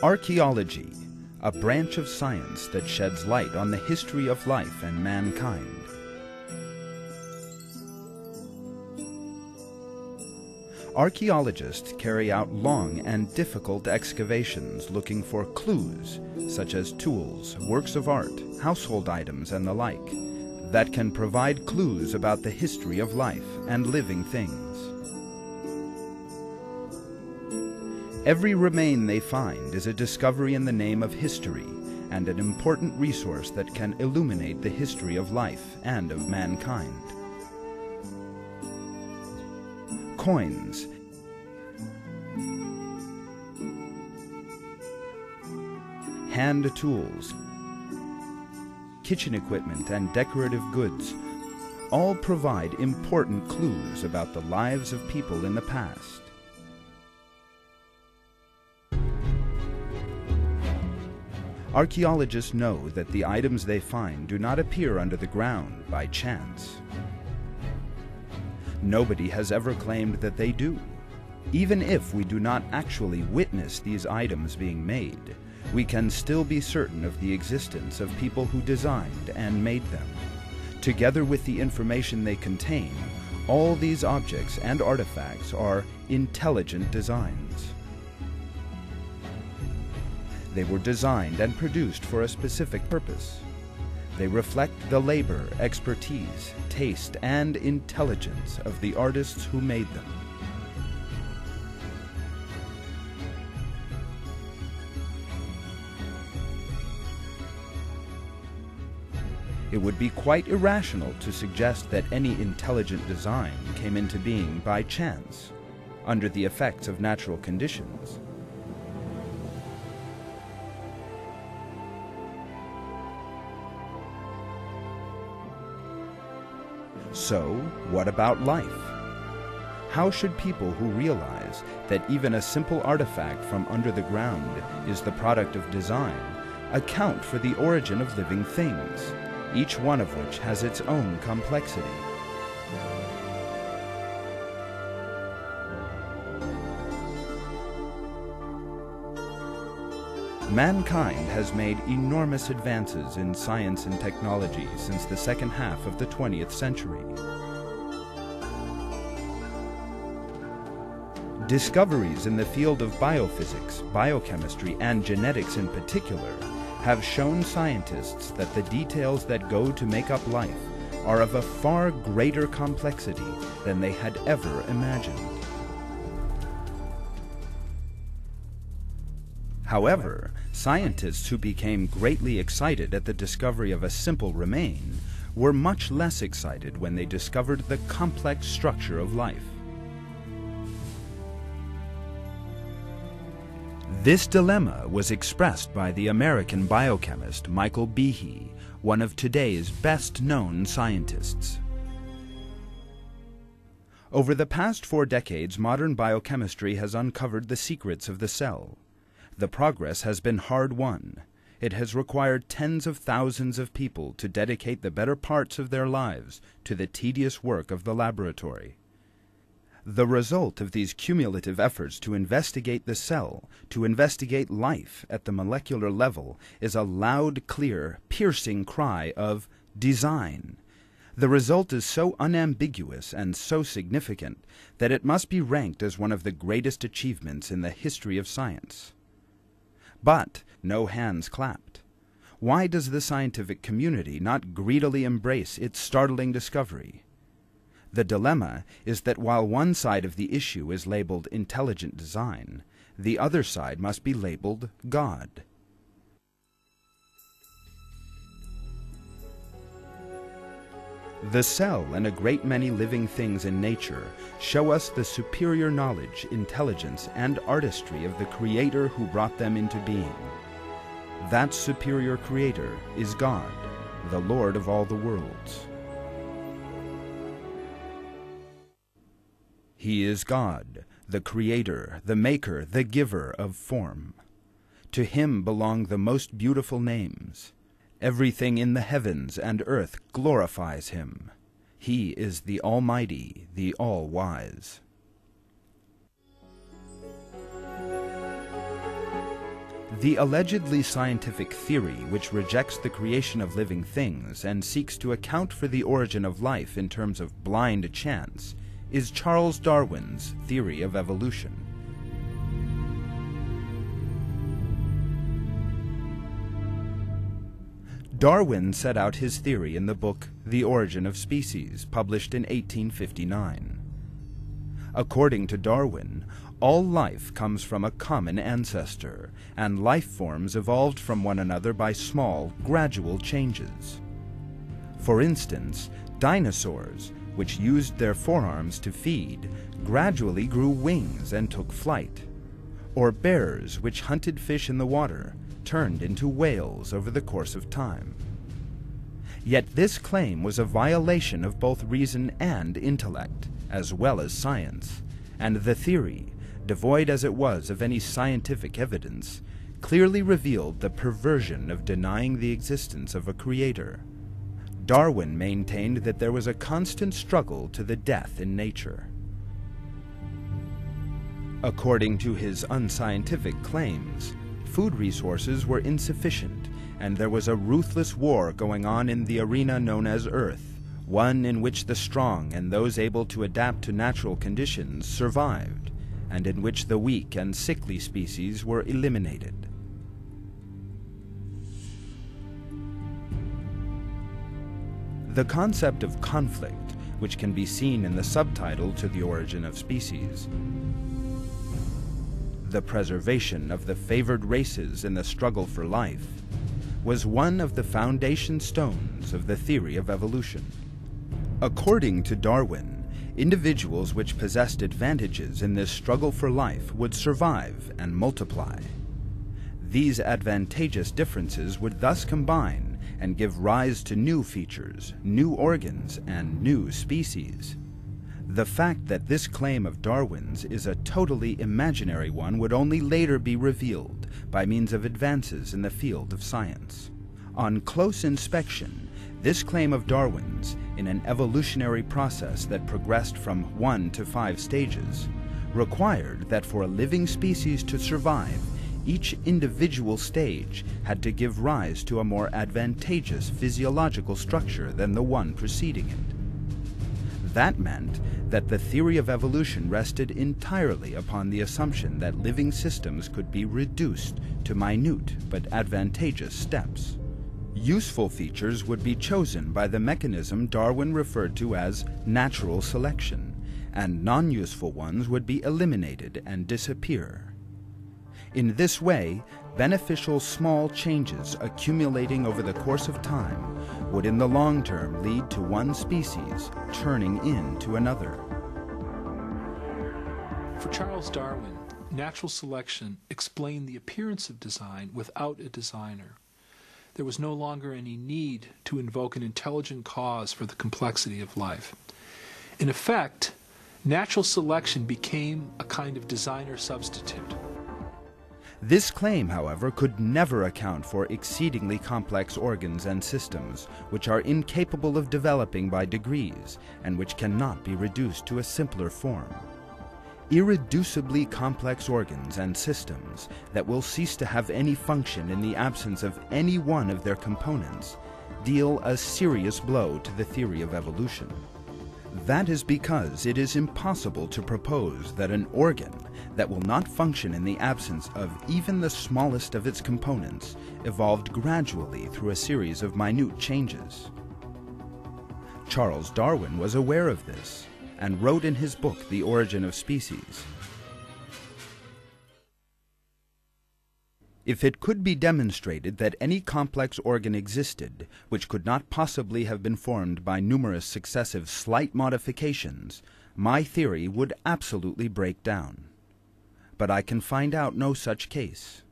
Archaeology, a branch of science that sheds light on the history of life and mankind. Archaeologists carry out long and difficult excavations looking for clues, such as tools, works of art, household items, and the like, that can provide clues about the history of life and living things. Every remain they find is a discovery in the name of history and an important resource that can illuminate the history of life and of mankind. Coins, hand tools, kitchen equipment, and decorative goods all provide important clues about the lives of people in the past. Archaeologists know that the items they find do not appear under the ground by chance. Nobody has ever claimed that they do. Even if we do not actually witness these items being made, we can still be certain of the existence of people who designed and made them. Together with the information they contain, all these objects and artifacts are intelligent designs. They were designed and produced for a specific purpose. They reflect the labor, expertise, taste, and intelligence of the artists who made them. It would be quite irrational to suggest that any intelligent design came into being by chance, under the effects of natural conditions. So, what about life? How should people who realize that even a simple artifact from under the ground is the product of design account for the origin of living things, each one of which has its own complexity? Mankind has made enormous advances in science and technology since the second half of the 20th century. Discoveries in the field of biophysics, biochemistry, and genetics in particular have shown scientists that the details that go to make up life are of a far greater complexity than they had ever imagined. However, scientists who became greatly excited at the discovery of a simple remain were much less excited when they discovered the complex structure of life. This dilemma was expressed by the American biochemist Michael Behe, one of today's best-known scientists. Over the past 4 decades, modern biochemistry has uncovered the secrets of the cell. The progress has been hard-won. It has required tens of thousands of people to dedicate the better parts of their lives to the tedious work of the laboratory. The result of these cumulative efforts to investigate the cell, to investigate life at the molecular level, is a loud, clear, piercing cry of design. The result is so unambiguous and so significant that it must be ranked as one of the greatest achievements in the history of science. But no hands clapped. Why does the scientific community not greedily embrace its startling discovery? The dilemma is that while one side of the issue is labeled intelligent design, the other side must be labeled God. The cell and a great many living things in nature show us the superior knowledge, intelligence, and artistry of the Creator who brought them into being. That superior Creator is God, the Lord of all the worlds. He is God, the Creator, the Maker, the Giver of form. To Him belong the most beautiful names. Everything in the heavens and earth glorifies Him. He is the Almighty, the The allegedly scientific theory which rejects the creation of living things and seeks to account for the origin of life in terms of blind chance is Charles Darwin's theory of evolution. Darwin set out his theory in the book The Origin of Species, published in 1859. According to Darwin, all life comes from a common ancestor, and life forms evolved from one another by small, gradual changes. For instance, dinosaurs, which used their forearms to feed, gradually grew wings and took flight. Or bears, which hunted fish in the water, turned into whales over the course of time. Yet this claim was a violation of both reason and intellect, as well as science, and the theory, devoid as it was of any scientific evidence, clearly revealed the perversion of denying the existence of a creator. Darwin maintained that there was a constant struggle to the death in nature. According to his unscientific claims, food resources were insufficient, and there was a ruthless war going on in the arena known as Earth, one in which the strong and those able to adapt to natural conditions survived, and in which the weak and sickly species were eliminated. The concept of conflict, which can be seen in the subtitle to The Origin of Species, the preservation of the favored races in the struggle for life, was one of the foundation stones of the theory of evolution. According to Darwin, individuals which possessed advantages in this struggle for life would survive and multiply. These advantageous differences would thus combine and give rise to new features, new organs, and new species. The fact that this claim of Darwin's is a totally imaginary one would only later be revealed by means of advances in the field of science. On close inspection, this claim of Darwin's, in an evolutionary process that progressed from 1 to 5 stages, required that for a living species to survive, each individual stage had to give rise to a more advantageous physiological structure than the one preceding it. That meant that the theory of evolution rested entirely upon the assumption that living systems could be reduced to minute but advantageous steps. Useful features would be chosen by the mechanism Darwin referred to as natural selection, and non-useful ones would be eliminated and disappear. In this way, beneficial small changes accumulating over the course of time would in the long term lead to one species turning into another. For Charles Darwin, natural selection explained the appearance of design without a designer. There was no longer any need to invoke an intelligent cause for the complexity of life. In effect, natural selection became a kind of designer substitute. This claim, however, could never account for exceedingly complex organs and systems, which are incapable of developing by degrees, and which cannot be reduced to a simpler form. Irreducibly complex organs and systems that will cease to have any function in the absence of any one of their components deal a serious blow to the theory of evolution. That is because it is impossible to propose that an organ that will not function in the absence of even the smallest of its components evolved gradually through a series of minute changes. Charles Darwin was aware of this and wrote in his book The Origin of Species, "If it could be demonstrated that any complex organ existed which could not possibly have been formed by numerous successive slight modifications, my theory would absolutely break down. But I can find out no such case."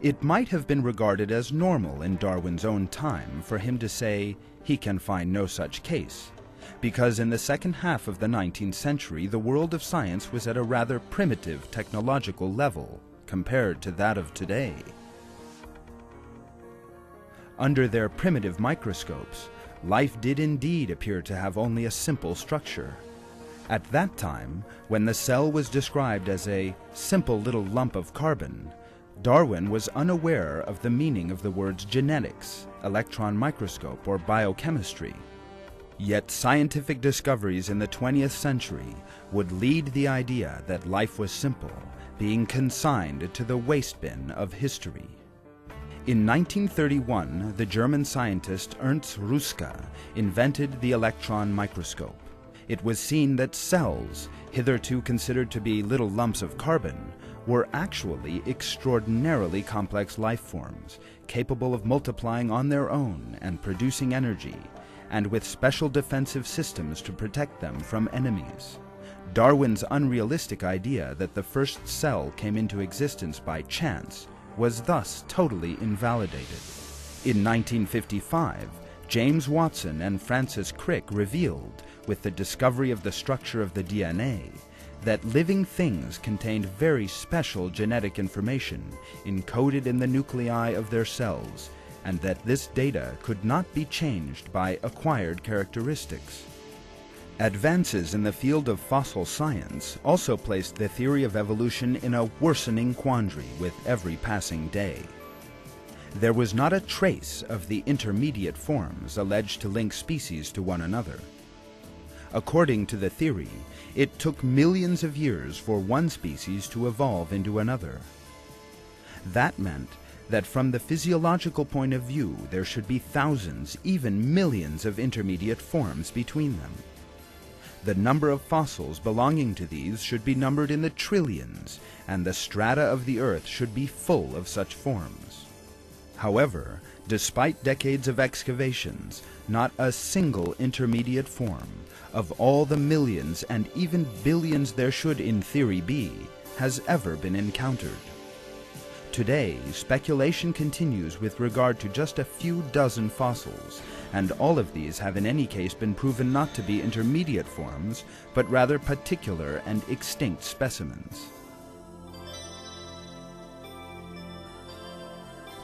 It might have been regarded as normal in Darwin's own time for him to say he can find no such case, because in the second half of the 19th century the world of science was at a rather primitive technological level compared to that of today. Under their primitive microscopes, life did indeed appear to have only a simple structure. At that time, when the cell was described as a simple little lump of carbon, Darwin was unaware of the meaning of the words genetics, electron microscope, or biochemistry. Yet scientific discoveries in the 20th century would lead the idea that life was simple, being consigned to the waste bin of history. In 1931, the German scientist Ernst Ruska invented the electron microscope. It was seen that cells, hitherto considered to be little lumps of carbon, were actually extraordinarily complex life forms, capable of multiplying on their own and producing energy, and with special defensive systems to protect them from enemies. Darwin's unrealistic idea that the first cell came into existence by chance was thus totally invalidated. In 1955, James Watson and Francis Crick revealed, with the discovery of the structure of the DNA, that living things contained very special genetic information encoded in the nuclei of their cells, and that this data could not be changed by acquired characteristics. Advances in the field of fossil science also placed the theory of evolution in a worsening quandary with every passing day. There was not a trace of the intermediate forms alleged to link species to one another. According to the theory, it took millions of years for one species to evolve into another. That meant that from the physiological point of view, there should be thousands, even millions of intermediate forms between them. The number of fossils belonging to these should be numbered in the trillions, and the strata of the earth should be full of such forms. However, despite decades of excavations, not a single intermediate form, of all the millions and even billions there should in theory be, has ever been encountered. Today, speculation continues with regard to just a few dozen fossils, and all of these have in any case been proven not to be intermediate forms, but rather particular and extinct specimens.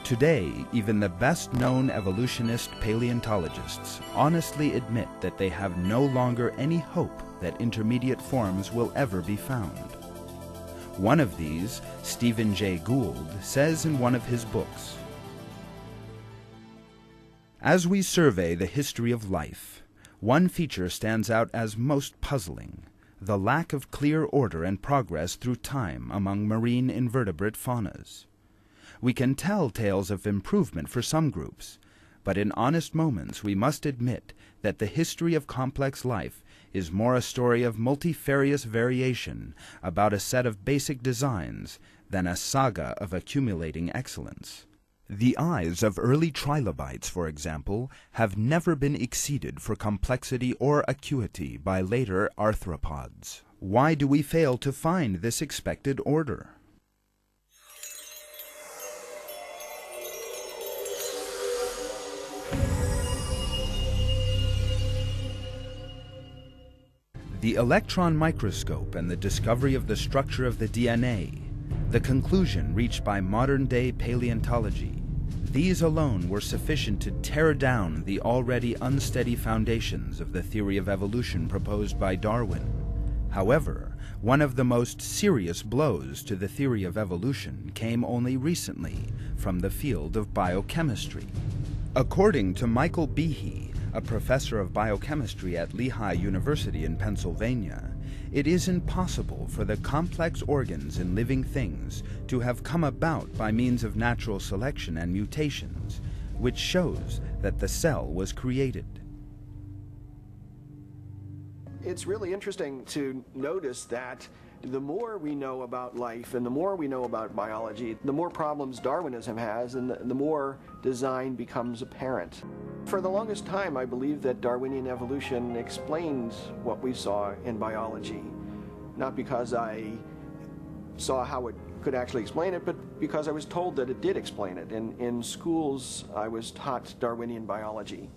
Today, even the best-known evolutionist paleontologists honestly admit that they have no longer any hope that intermediate forms will ever be found. One of these, Stephen Jay Gould, says in one of his books, "As we survey the history of life, one feature stands out as most puzzling: the lack of clear order and progress through time among marine invertebrate faunas. We can tell tales of improvement for some groups, but in honest moments we must admit that the history of complex life is more a story of multifarious variation about a set of basic designs than a saga of accumulating excellence. The eyes of early trilobites, for example, have never been exceeded for complexity or acuity by later arthropods. Why do we fail to find this expected order? The electron microscope and the discovery of the structure of the DNA, the conclusion reached by modern-day paleontology, these alone were sufficient to tear down the already unsteady foundations of the theory of evolution proposed by Darwin. However, one of the most serious blows to the theory of evolution came only recently from the field of biochemistry. According to Michael Behe, a professor of biochemistry at Lehigh University in Pennsylvania, it is impossible for the complex organs in living things to have come about by means of natural selection and mutations, which shows that the cell was created. It's really interesting to notice that the more we know about life and the more we know about biology, the more problems Darwinism has and the more design becomes apparent. For the longest time, I believed that Darwinian evolution explained what we saw in biology. Not because I saw how it could actually explain it, but because I was told that it did explain it. In schools, I was taught Darwinian biology.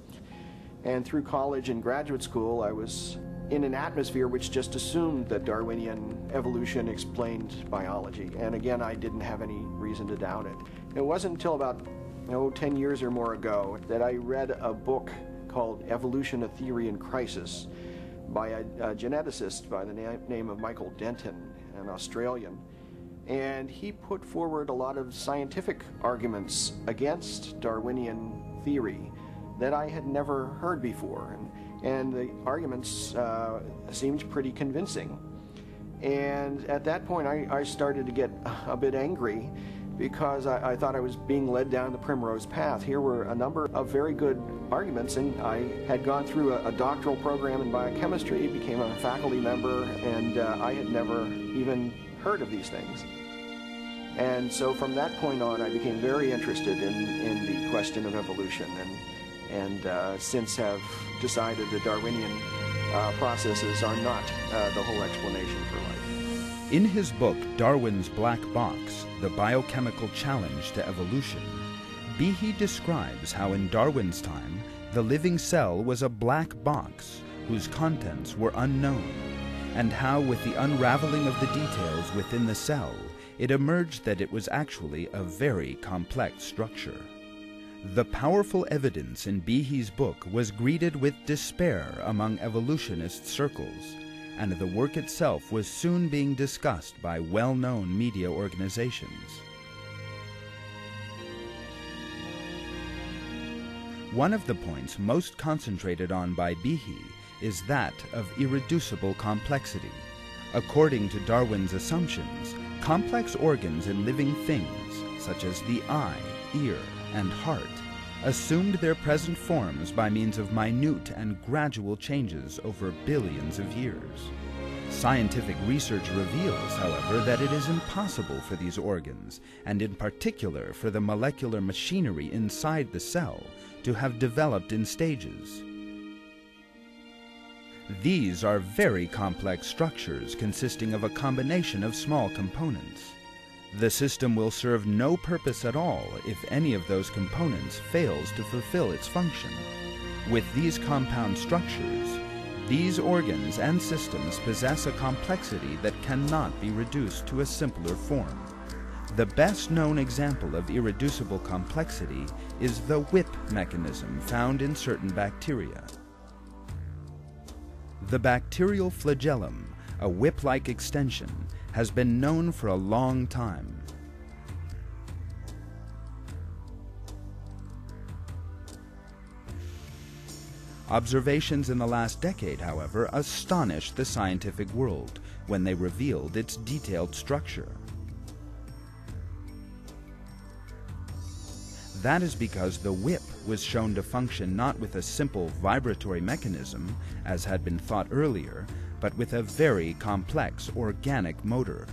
And through college and graduate school, I was in an atmosphere which just assumed that Darwinian evolution explained biology. And again, I didn't have any reason to doubt it. It wasn't until about 10 years or more ago that I read a book called Evolution: A Theory in Crisis by a geneticist by the name of Michael Denton, an Australian. And he put forward a lot of scientific arguments against Darwinian theory that I had never heard before. And the arguments seemed pretty convincing. And at that point, I started to get a bit angry because I thought I was being led down the primrose path. Here were a number of very good arguments, and I had gone through a doctoral program in biochemistry, became a faculty member, and I had never even heard of these things. And so from that point on, I became very interested in the question of evolution, and since have decided that Darwinian processes are not the whole explanation for life. In his book, Darwin's Black Box, The Biochemical Challenge to Evolution, Behe describes how in Darwin's time, the living cell was a black box whose contents were unknown, and how with the unraveling of the details within the cell, it emerged that it was actually a very complex structure. The powerful evidence in Behe's book was greeted with despair among evolutionist circles, and the work itself was soon being discussed by well-known media organizations. One of the points most concentrated on by Behe is that of irreducible complexity. According to Darwin's assumptions, complex organs in living things, such as the eye, ear, and heart, assumed their present forms by means of minute and gradual changes over billions of years. Scientific research reveals, however, that it is impossible for these organs, and in particular for the molecular machinery inside the cell, to have developed in stages. These are very complex structures consisting of a combination of small components. The system will serve no purpose at all if any of those components fails to fulfill its function. With these compound structures, these organs and systems possess a complexity that cannot be reduced to a simpler form. The best known example of irreducible complexity is the whip mechanism found in certain bacteria. The bacterial flagellum, a whip-like extension, has been known for a long time. Observations in the last decade, however, astonished the scientific world when they revealed its detailed structure. That is because the whip was shown to function not with a simple vibratory mechanism, as had been thought earlier, but with a very complex organic motor.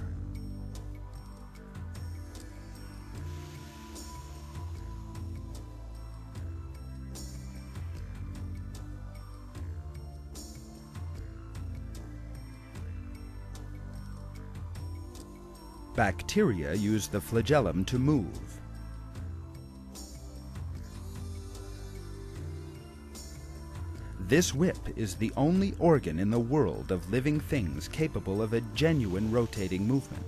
Bacteria use the flagellum to move. This whip is the only organ in the world of living things capable of a genuine rotating movement.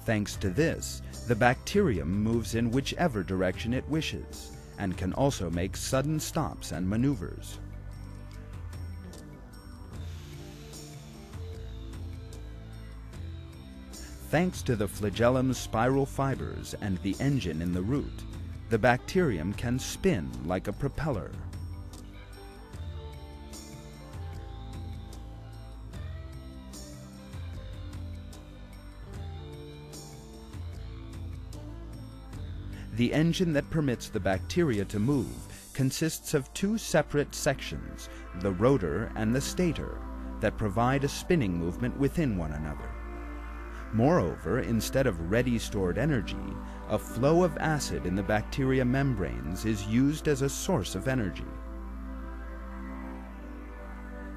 Thanks to this, the bacterium moves in whichever direction it wishes, and can also make sudden stops and maneuvers. Thanks to the flagellum's spiral fibers and the engine in the root, the bacterium can spin like a propeller. The engine that permits the bacteria to move consists of two separate sections, the rotor and the stator, that provide a spinning movement within one another. Moreover, instead of ready stored energy, a flow of acid in the bacteria membranes is used as a source of energy.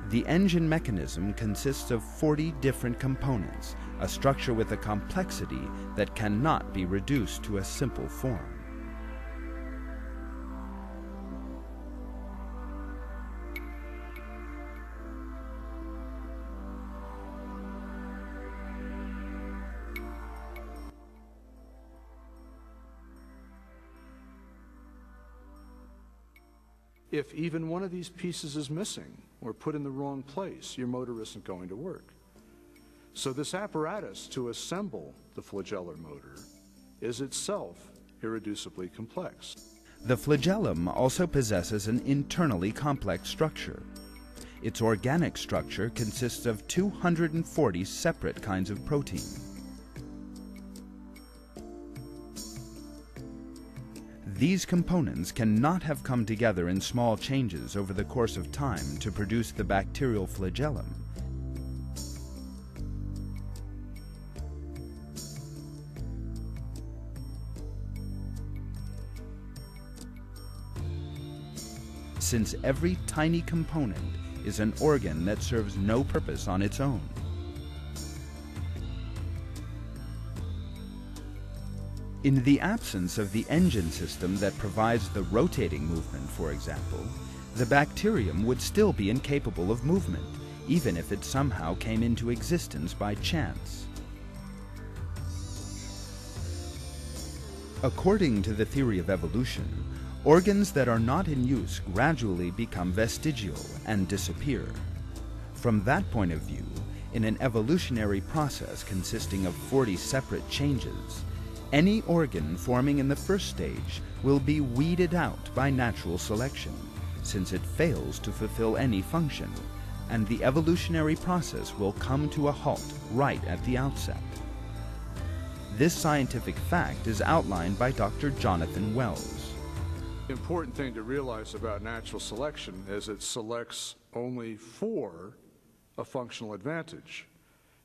The engine mechanism consists of 40 different components, a structure with a complexity that cannot be reduced to a simple form. If even one of these pieces is missing or put in the wrong place, your motor isn't going to work. So this apparatus to assemble the flagellar motor is itself irreducibly complex. The flagellum also possesses an internally complex structure. Its organic structure consists of 240 separate kinds of protein. These components cannot have come together in small changes over the course of time to produce the bacterial flagellum. Since every tiny component is an organ that serves no purpose on its own. In the absence of the engine system that provides the rotating movement, for example, the bacterium would still be incapable of movement, even if it somehow came into existence by chance. According to the theory of evolution, organs that are not in use gradually become vestigial and disappear. From that point of view, in an evolutionary process consisting of 40 separate changes, any organ forming in the first stage will be weeded out by natural selection, since it fails to fulfill any function, and the evolutionary process will come to a halt right at the outset. This scientific fact is outlined by Dr. Jonathan Wells. The important thing to realize about natural selection is it selects only for a functional advantage.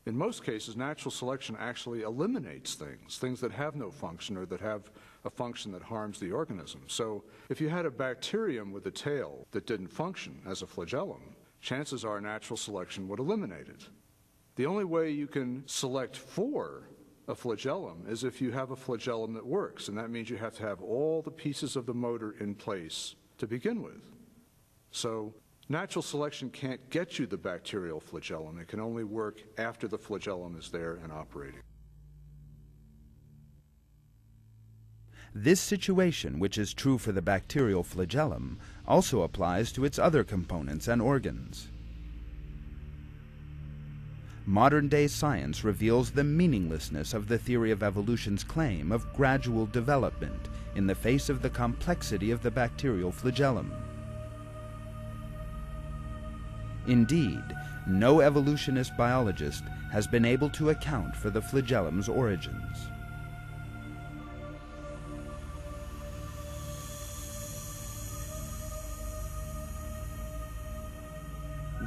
In most cases, natural selection actually eliminates things that have no function or that have a function that harms the organism. So if you had a bacterium with a tail that didn't function as a flagellum, chances are natural selection would eliminate it. The only way you can select for a flagellum is if you have a flagellum that works, and that means you have to have all the pieces of the motor in place to begin with. So natural selection can't get you the bacterial flagellum. It can only work after the flagellum is there and operating. This situation, which is true for the bacterial flagellum, also applies to its other components and organs. Modern-day science reveals the meaninglessness of the theory of evolution's claim of gradual development in the face of the complexity of the bacterial flagellum. Indeed, no evolutionist biologist has been able to account for the flagellum's origins.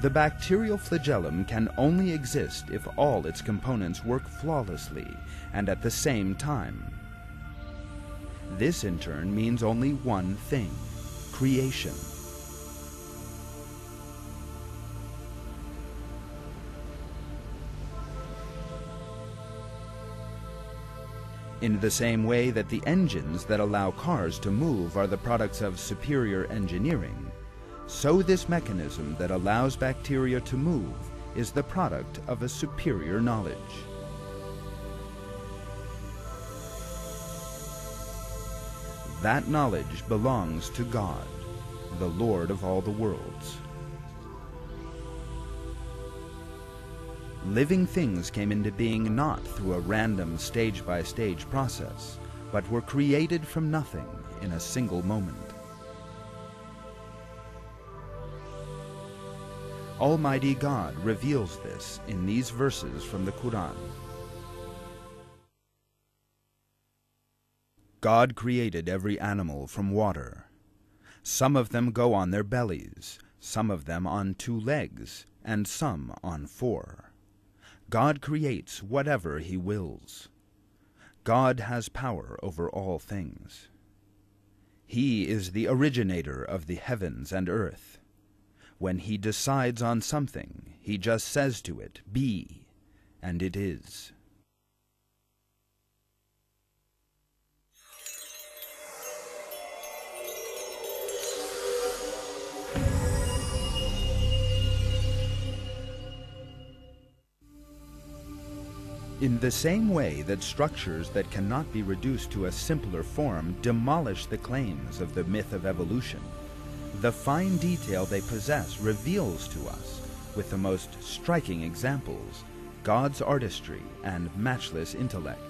The bacterial flagellum can only exist if all its components work flawlessly and at the same time. This in turn means only one thing: creation. In the same way that the engines that allow cars to move are the products of superior engineering, so this mechanism that allows bacteria to move is the product of a superior knowledge. That knowledge belongs to God, the Lord of all the worlds. Living things came into being not through a random stage-by-stage process, but were created from nothing in a single moment. Almighty God reveals this in these verses from the Quran. God created every animal from water. Some of them go on their bellies, some of them on 2 legs, and some on 4. God creates whatever He wills. God has power over all things. He is the originator of the heavens and earth. When He decides on something, He just says to it, "Be," and it is. In the same way that structures that cannot be reduced to a simpler form demolish the claims of the myth of evolution, The fine detail they possess reveals to us, with the most striking examples, God's artistry and matchless intellect.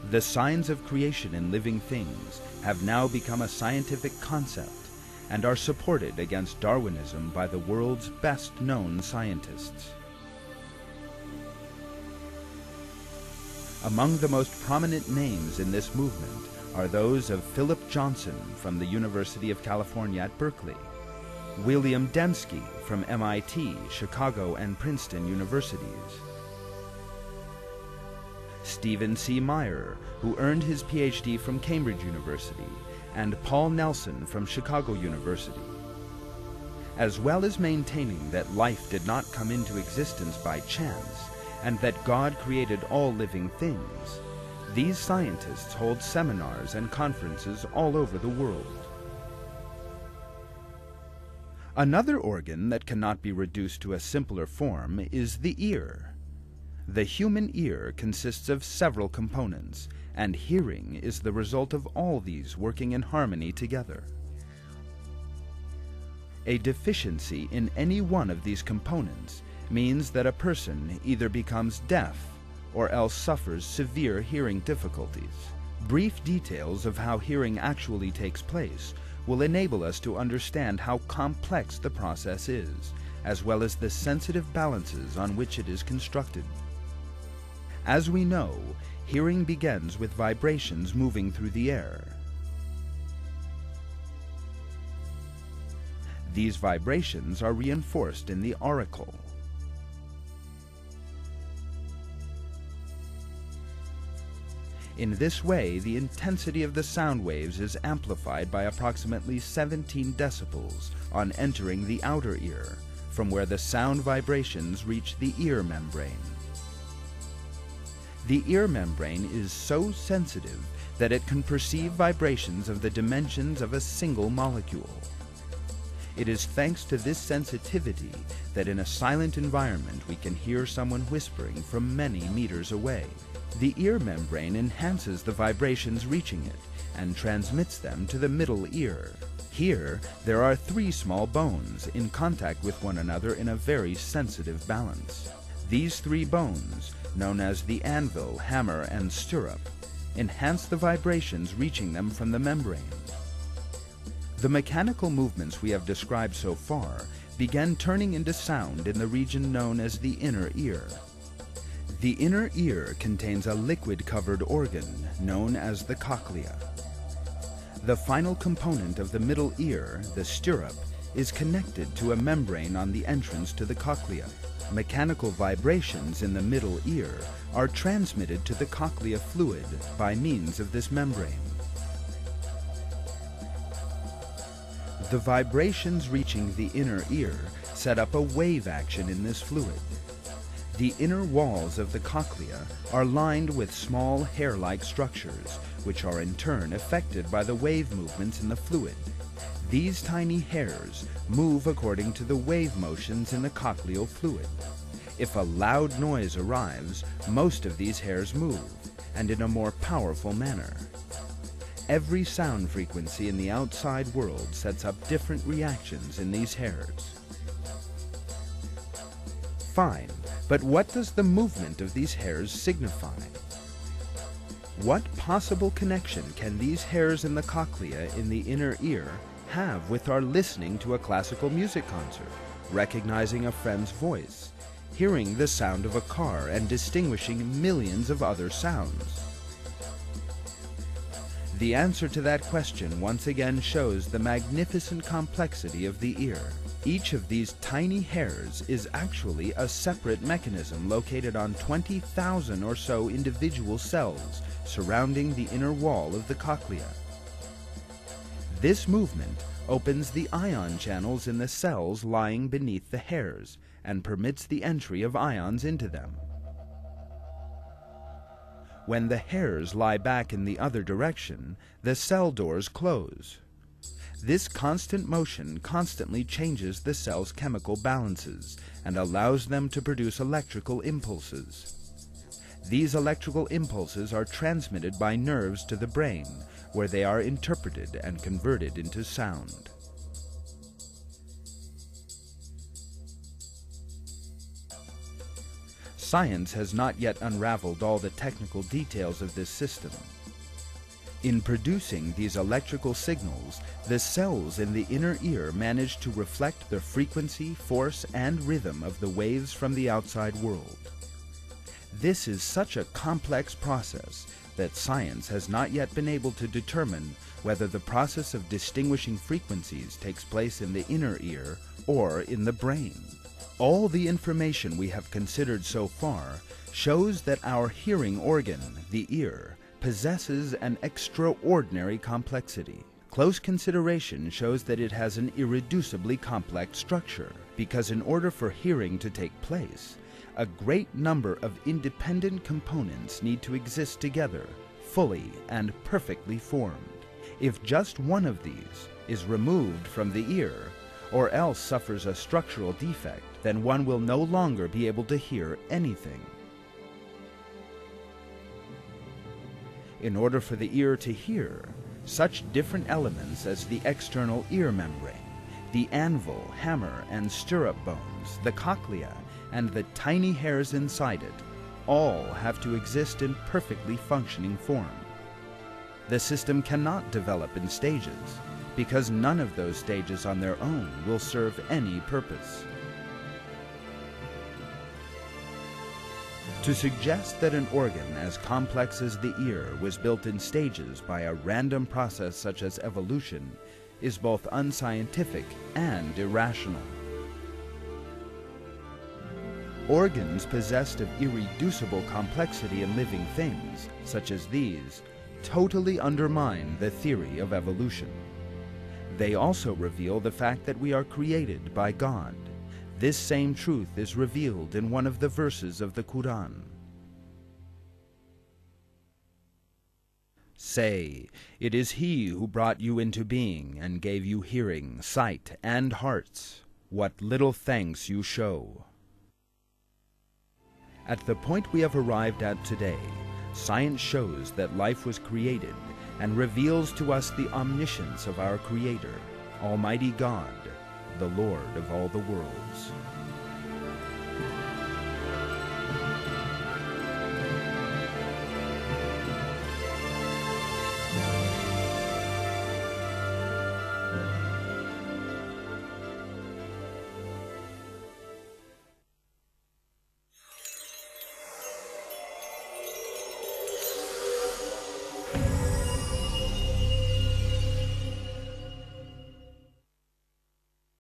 The signs of creation in living things have now become a scientific concept and are supported against Darwinism by the world's best-known scientists. Among the most prominent names in this movement are those of Philip Johnson from the University of California at Berkeley, William Dembski from MIT, Chicago, and Princeton universities, Stephen C. Meyer, who earned his PhD from Cambridge University, and Paul Nelson from Chicago University. As well as maintaining that life did not come into existence by chance, and that God created all living things, these scientists hold seminars and conferences all over the world. Another organ that cannot be reduced to a simpler form is the ear. The human ear consists of several components, and hearing is the result of all these working in harmony together. A deficiency in any one of these components means that a person either becomes deaf or else suffers severe hearing difficulties. Brief details of how hearing actually takes place will enable us to understand how complex the process is, as well as the sensitive balances on which it is constructed. As we know, hearing begins with vibrations moving through the air. These vibrations are reinforced in the auricle. In this way, the intensity of the sound waves is amplified by approximately 17 decibels on entering the outer ear, from where the sound vibrations reach the ear membrane. The ear membrane is so sensitive that it can perceive vibrations of the dimensions of a single molecule. It is thanks to this sensitivity that in a silent environment we can hear someone whispering from many meters away. The ear membrane enhances the vibrations reaching it and transmits them to the middle ear. Here, there are 3 small bones in contact with one another in a very sensitive balance. These 3 bones, known as the anvil, hammer, and stirrup, enhance the vibrations reaching them from the membrane. The mechanical movements we have described so far began turning into sound in the region known as the inner ear. The inner ear contains a liquid-covered organ known as the cochlea. The final component of the middle ear, the stirrup, is connected to a membrane on the entrance to the cochlea. Mechanical vibrations in the middle ear are transmitted to the cochlea fluid by means of this membrane. The vibrations reaching the inner ear set up a wave action in this fluid. The inner walls of the cochlea are lined with small hair-like structures, which are in turn affected by the wave movements in the fluid. These tiny hairs move according to the wave motions in the cochleal fluid. If a loud noise arrives, most of these hairs move, and in a more powerful manner. Every sound frequency in the outside world sets up different reactions in these hairs. Fine, but what does the movement of these hairs signify? What possible connection can these hairs in the cochlea in the inner ear have with our listening to a classical music concert, recognizing a friend's voice, hearing the sound of a car, and distinguishing millions of other sounds? The answer to that question once again shows the magnificent complexity of the ear. Each of these tiny hairs is actually a separate mechanism located on 20,000 or so individual cells surrounding the inner wall of the cochlea. This movement opens the ion channels in the cells lying beneath the hairs and permits the entry of ions into them. When the hairs lie back in the other direction, the cell doors close. This constant motion constantly changes the cell's chemical balances and allows them to produce electrical impulses. These electrical impulses are transmitted by nerves to the brain, where they are interpreted and converted into sound. Science has not yet unraveled all the technical details of this system. In producing these electrical signals, the cells in the inner ear manage to reflect the frequency, force, and rhythm of the waves from the outside world. This is such a complex process that science has not yet been able to determine whether the process of distinguishing frequencies takes place in the inner ear or in the brain. All the information we have considered so far shows that our hearing organ, the ear, possesses an extraordinary complexity. Close consideration shows that it has an irreducibly complex structure, because in order for hearing to take place, a great number of independent components need to exist together, fully and perfectly formed. If just one of these is removed from the ear, or else suffers a structural defect, then one will no longer be able to hear anything. In order for the ear to hear, such different elements as the external ear membrane, the anvil, hammer, and stirrup bones, the cochlea, and the tiny hairs inside it, all have to exist in perfectly functioning form. The system cannot develop in stages, because none of those stages on their own will serve any purpose. To suggest that an organ as complex as the ear was built in stages by a random process such as evolution is both unscientific and irrational. Organs possessed of irreducible complexity in living things, such as these, totally undermine the theory of evolution. They also reveal the fact that we are created by God. This same truth is revealed in one of the verses of the Quran. Say, it is He who brought you into being and gave you hearing, sight, and hearts. What little thanks you show. At the point we have arrived at today, science shows that life was created and reveals to us the omniscience of our Creator, Almighty God, the Lord of all the worlds.